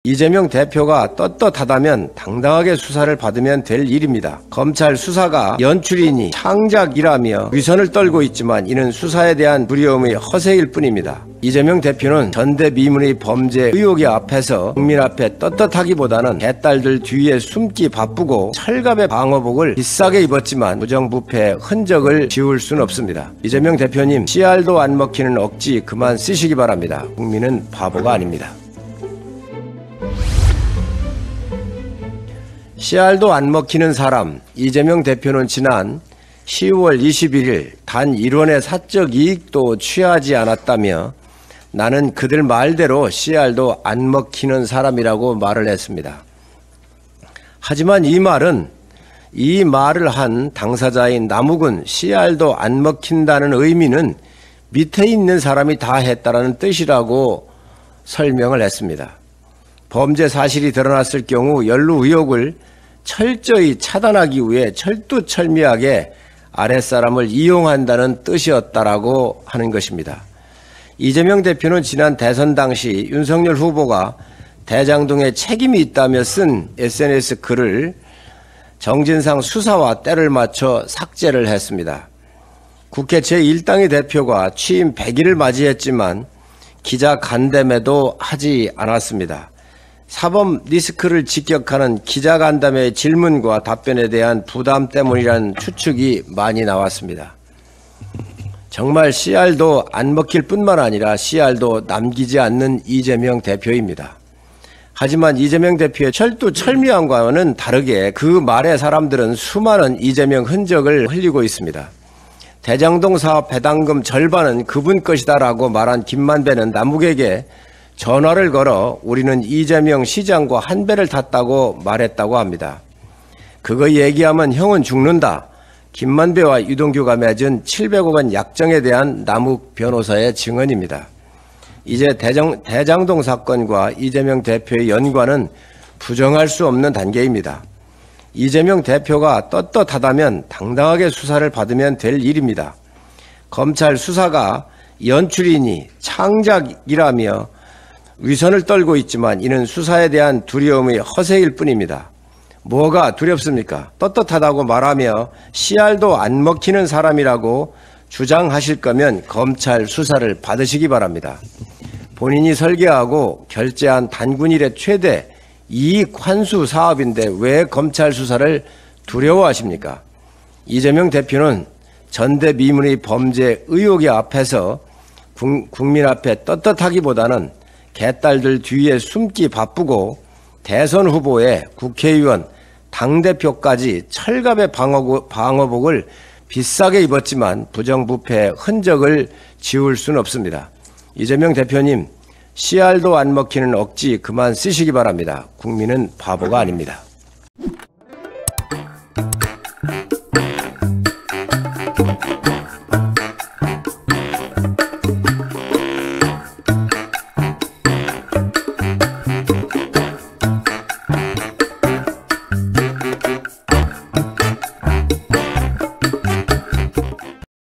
이재명 대표가 떳떳하다면 당당하게 수사를 받으면 될 일입니다. 검찰 수사가 연출이니 창작이라며 위선을 떨고 있지만 이는 수사에 대한 두려움의 허세일 뿐입니다. 이재명 대표는 전대미문의 범죄 의혹이 앞에서 국민 앞에 떳떳하기보다는 개딸들 뒤에 숨기 바쁘고 철갑의 방어복을 비싸게 입었지만 부정부패 흔적을 지울 순 없습니다. 이재명 대표님, 씨알도 안 먹히는 억지 그만 쓰시기 바랍니다. 국민은 바보가 아닙니다. 씨알도 안 먹히는 사람, 이재명 대표는 지난 10월 21일 단 1원의 사적 이익도 취하지 않았다며 나는 그들 말대로 씨알도 안 먹히는 사람이라고 말을 했습니다. 하지만 이 말을 한 당사자인 남욱은 씨알도 안 먹힌다는 의미는 밑에 있는 사람이 다 했다라는 뜻이라고 설명을 했습니다. 범죄 사실이 드러났을 경우 연루 의혹을 철저히 차단하기 위해 철두철미하게 아랫사람을 이용한다는 뜻이었다라고 하는 것입니다. 이재명 대표는 지난 대선 당시 윤석열 후보가 대장동에 책임이 있다며 쓴 SNS 글을 정진상 수사와 때를 맞춰 삭제를 했습니다. 국회 제1당의 대표가 취임 100일을 맞이했지만 기자 간담회도 하지 않았습니다. 사법 리스크를 직격하는 기자간담회의 질문과 답변에 대한 부담 때문이라는 추측이 많이 나왔습니다. 정말 씨알도 안 먹힐 뿐만 아니라 씨알도 남기지 않는 이재명 대표입니다. 하지만 이재명 대표의 철두철미함과는 다르게 그 말에 사람들은 수많은 이재명 흔적을 흘리고 있습니다. 대장동 사업 배당금 절반은 그분 것이다라고 말한 김만배는 남욱에게 전화를 걸어 우리는 이재명 시장과 한 배를 탔다고 말했다고 합니다. 그거 얘기하면 형은 죽는다. 김만배와 유동규가 맺은 700억 원 약정에 대한 남욱 변호사의 증언입니다. 이제 대장동 사건과 이재명 대표의 연관은 부정할 수 없는 단계입니다. 이재명 대표가 떳떳하다면 당당하게 수사를 받으면 될 일입니다. 검찰 수사가 연출이니 창작이라며 위선을 떨고 있지만 이는 수사에 대한 두려움의 허세일 뿐입니다. 뭐가 두렵습니까? 떳떳하다고 말하며 씨알도 안 먹히는 사람이라고 주장하실 거면 검찰 수사를 받으시기 바랍니다. 본인이 설계하고 결제한 단군 이래 최대 이익 환수 사업인데 왜 검찰 수사를 두려워하십니까? 이재명 대표는 전대미문의 범죄 의혹이 앞에서 국민 앞에 떳떳하기보다는 개딸들 뒤에 숨기 바쁘고 대선 후보에 국회의원, 당대표까지 철갑의 방어복을 비싸게 입었지만 부정부패 흔적을 지울 수는 없습니다. 이재명 대표님, 씨알도 안 먹히는 억지 그만 쓰시기 바랍니다. 국민은 바보가 아닙니다.